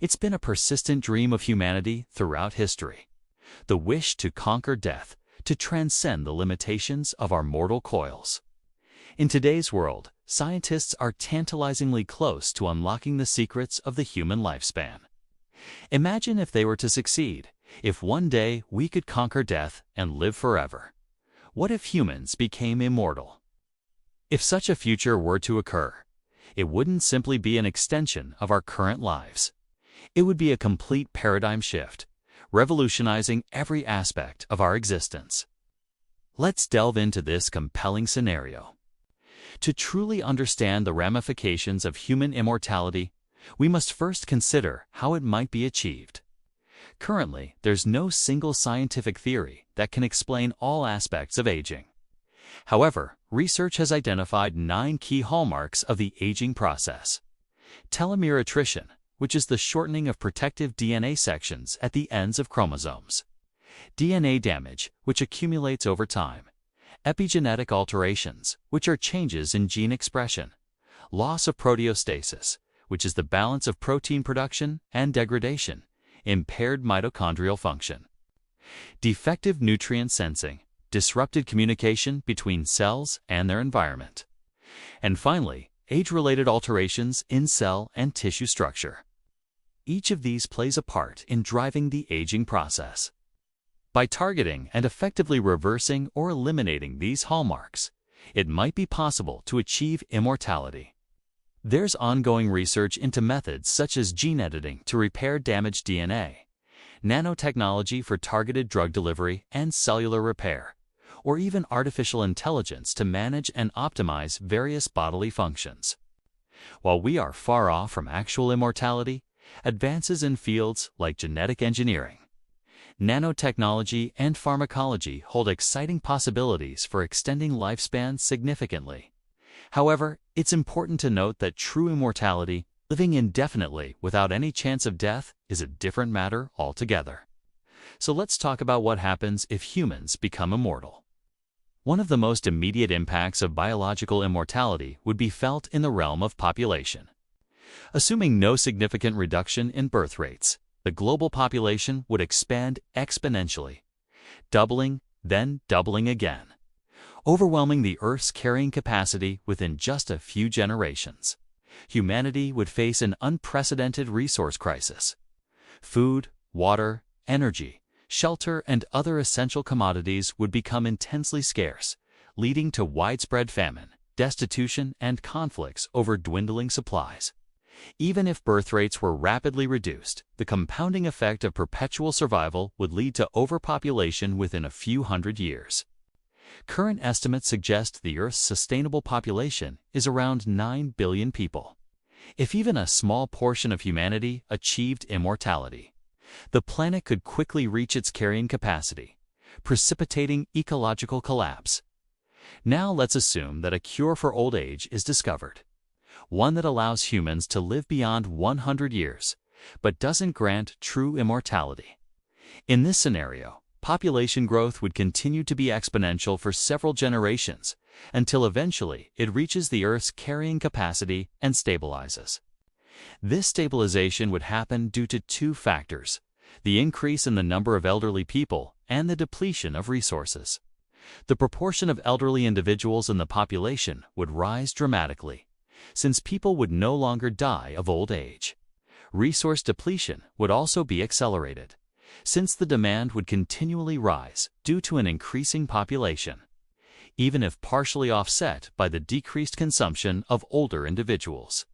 It's been a persistent dream of humanity throughout history. The wish to conquer death, to transcend the limitations of our mortal coils. In today's world, scientists are tantalizingly close to unlocking the secrets of the human lifespan. Imagine if they were to succeed, if one day we could conquer death and live forever. What if humans became immortal? If such a future were to occur, it wouldn't simply be an extension of our current lives. It would be a complete paradigm shift, revolutionizing every aspect of our existence. Let's delve into this compelling scenario. To truly understand the ramifications of human immortality, we must first consider how it might be achieved. Currently, there's no single scientific theory that can explain all aspects of aging. However, research has identified 9 key hallmarks of the aging process. Telomere attrition, which is the shortening of protective DNA sections at the ends of chromosomes. DNA damage, which accumulates over time. Epigenetic alterations, which are changes in gene expression. Loss of proteostasis, which is the balance of protein production and degradation. Impaired mitochondrial function. Defective nutrient sensing, disrupted communication between cells and their environment. And finally, age-related alterations in cell and tissue structure. Each of these plays a part in driving the aging process. By targeting and effectively reversing or eliminating these hallmarks, it might be possible to achieve immortality. There's ongoing research into methods such as gene editing to repair damaged DNA, nanotechnology for targeted drug delivery and cellular repair, or even artificial intelligence to manage and optimize various bodily functions. While we are far off from actual immortality, advances in fields like genetic engineering, nanotechnology, and pharmacology hold exciting possibilities for extending lifespans significantly. However, it's important to note that true immortality, living indefinitely without any chance of death, is a different matter altogether. So let's talk about what happens if humans become immortal. One of the most immediate impacts of biological immortality would be felt in the realm of population. Assuming no significant reduction in birth rates, the global population would expand exponentially, doubling, then doubling again, overwhelming the Earth's carrying capacity within just a few generations. Humanity would face an unprecedented resource crisis. Food, water, energy, shelter, and other essential commodities would become intensely scarce, leading to widespread famine, destitution, and conflicts over dwindling supplies. Even if birth rates were rapidly reduced, the compounding effect of perpetual survival would lead to overpopulation within a few hundred years. Current estimates suggest the Earth's sustainable population is around 9 billion people. If even a small portion of humanity achieved immortality, the planet could quickly reach its carrying capacity, precipitating ecological collapse. Now let's assume that a cure for old age is discovered, one that allows humans to live beyond 100 years, but doesn't grant true immortality. In this scenario, population growth would continue to be exponential for several generations, until eventually it reaches the Earth's carrying capacity and stabilizes. This stabilization would happen due to 2 factors: the increase in the number of elderly people and the depletion of resources. The proportion of elderly individuals in the population would rise dramatically, since people would no longer die of old age. Resource depletion would also be accelerated, since the demand would continually rise due to an increasing population, even if partially offset by the decreased consumption of older individuals.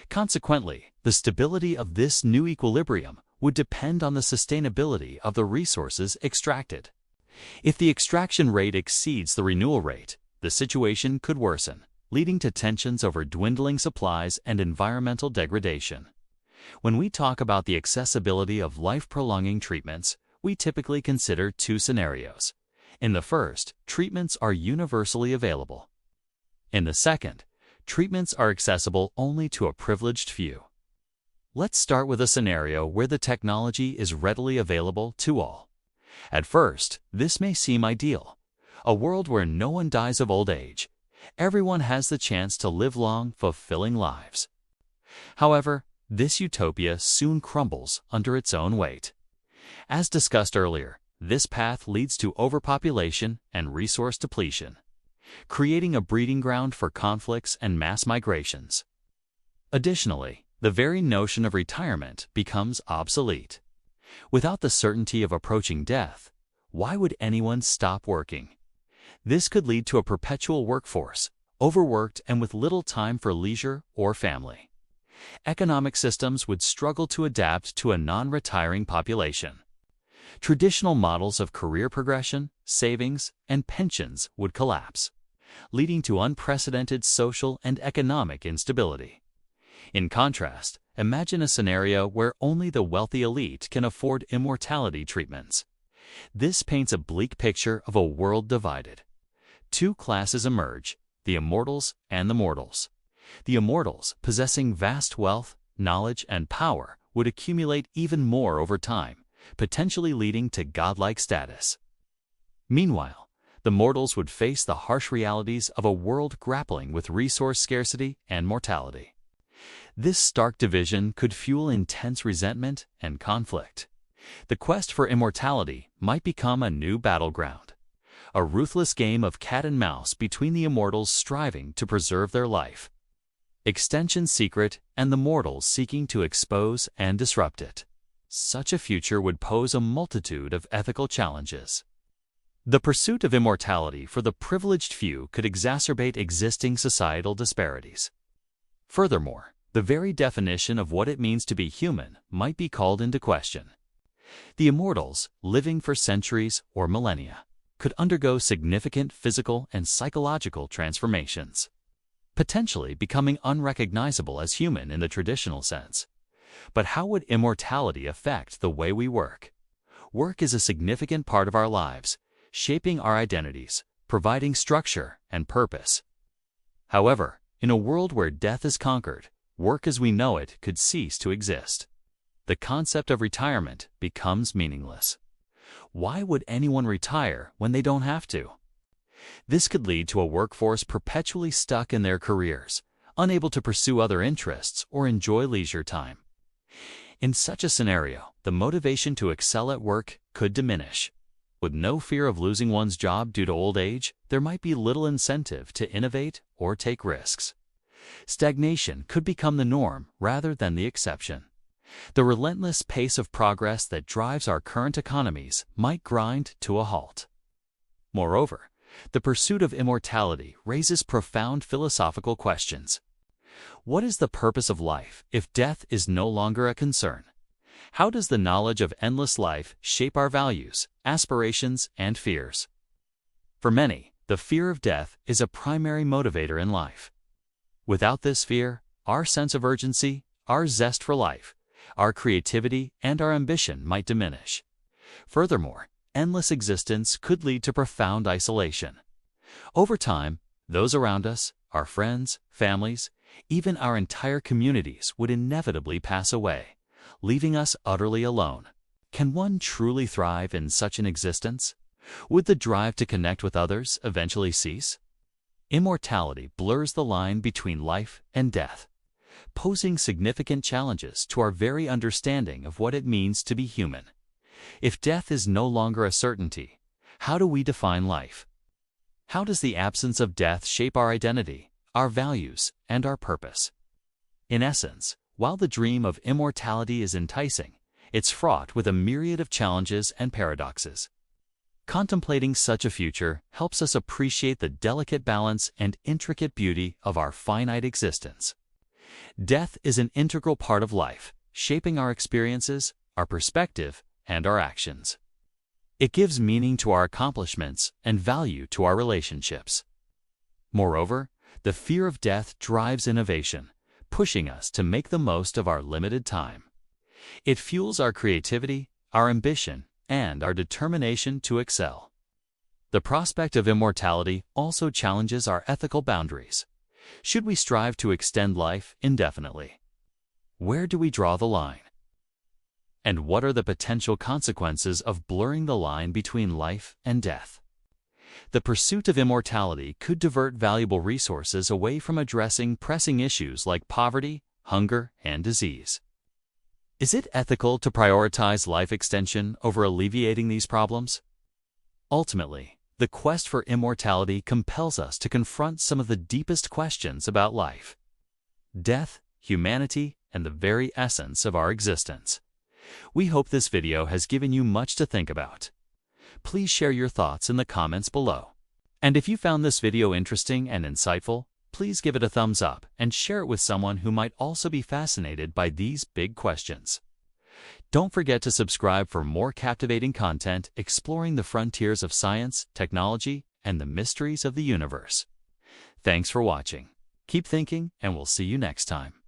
Consequently, the stability of this new equilibrium would depend on the sustainability of the resources extracted. If the extraction rate exceeds the renewal rate, the situation could worsen, leading to tensions over dwindling supplies and environmental degradation. When we talk about the accessibility of life-prolonging treatments, we typically consider 2 scenarios. In the first, treatments are universally available. In the second, treatments are accessible only to a privileged few. Let's start with a scenario where the technology is readily available to all. At first, this may seem ideal, a world where no one dies of old age. Everyone has the chance to live long, fulfilling lives. However, This utopia soon crumbles under its own weight. As discussed earlier, this path leads to overpopulation and resource depletion, creating a breeding ground for conflicts and mass migrations. Additionally, the very notion of retirement becomes obsolete. Without the certainty of approaching death, why would anyone stop working? This could lead to a perpetual workforce, overworked and with little time for leisure or family. Economic systems would struggle to adapt to a non-retiring population. Traditional models of career progression, savings, and pensions would collapse, leading to unprecedented social and economic instability. In contrast, imagine a scenario where only the wealthy elite can afford immortality treatments. This paints a bleak picture of a world divided. Two classes emerge, the immortals and the mortals. The immortals, possessing vast wealth, knowledge, and power, would accumulate even more over time, potentially leading to godlike status. Meanwhile, the mortals would face the harsh realities of a world grappling with resource scarcity and mortality. This stark division could fuel intense resentment and conflict. The quest for immortality might become a new battleground, a ruthless game of cat and mouse between the immortals striving to preserve their life, extension's secret, and the mortals seeking to expose and disrupt it. Such a future would pose a multitude of ethical challenges. The pursuit of immortality for the privileged few could exacerbate existing societal disparities. Furthermore, the very definition of what it means to be human might be called into question. The immortals, living for centuries or millennia, could undergo significant physical and psychological transformations, potentially becoming unrecognizable as human in the traditional sense. But how would immortality affect the way we work? Work is a significant part of our lives, shaping our identities, providing structure and purpose. However, in a world where death is conquered, work as we know it could cease to exist. The concept of retirement becomes meaningless. Why would anyone retire when they don't have to? This could lead to a workforce perpetually stuck in their careers, unable to pursue other interests or enjoy leisure time. In such a scenario, the motivation to excel at work could diminish. With no fear of losing one's job due to old age, there might be little incentive to innovate or take risks. Stagnation could become the norm rather than the exception. The relentless pace of progress that drives our current economies might grind to a halt. Moreover, the pursuit of immortality raises profound philosophical questions. What is the purpose of life if death is no longer a concern? How does the knowledge of endless life shape our values, aspirations, and fears? For many, the fear of death is a primary motivator in life. Without this fear, our sense of urgency, our zest for life, our creativity, and our ambition might diminish. Furthermore, endless existence could lead to profound isolation. Over time, those around us, our friends, families, even our entire communities would inevitably pass away, leaving us utterly alone. Can one truly thrive in such an existence? Would the drive to connect with others eventually cease? Immortality blurs the line between life and death, posing significant challenges to our very understanding of what it means to be human. If death is no longer a certainty, how do we define life? How does the absence of death shape our identity, our values, and our purpose? In essence, while the dream of immortality is enticing, it's fraught with a myriad of challenges and paradoxes. Contemplating such a future helps us appreciate the delicate balance and intricate beauty of our finite existence. Death is an integral part of life, shaping our experiences, our perspective, and our actions. It gives meaning to our accomplishments and value to our relationships. Moreover, the fear of death drives innovation, pushing us to make the most of our limited time. It fuels our creativity, our ambition, and our determination to excel. The prospect of immortality also challenges our ethical boundaries. Should we strive to extend life indefinitely? Where do we draw the line? And what are the potential consequences of blurring the line between life and death? The pursuit of immortality could divert valuable resources away from addressing pressing issues like poverty, hunger, and disease. Is it ethical to prioritize life extension over alleviating these problems? Ultimately, the quest for immortality compels us to confront some of the deepest questions about life, death, humanity, and the very essence of our existence. We hope this video has given you much to think about. Please share your thoughts in the comments below. And if you found this video interesting and insightful, please give it a thumbs up and share it with someone who might also be fascinated by these big questions. Don't forget to subscribe for more captivating content exploring the frontiers of science, technology, and the mysteries of the universe. Thanks for watching. Keep thinking, and we'll see you next time.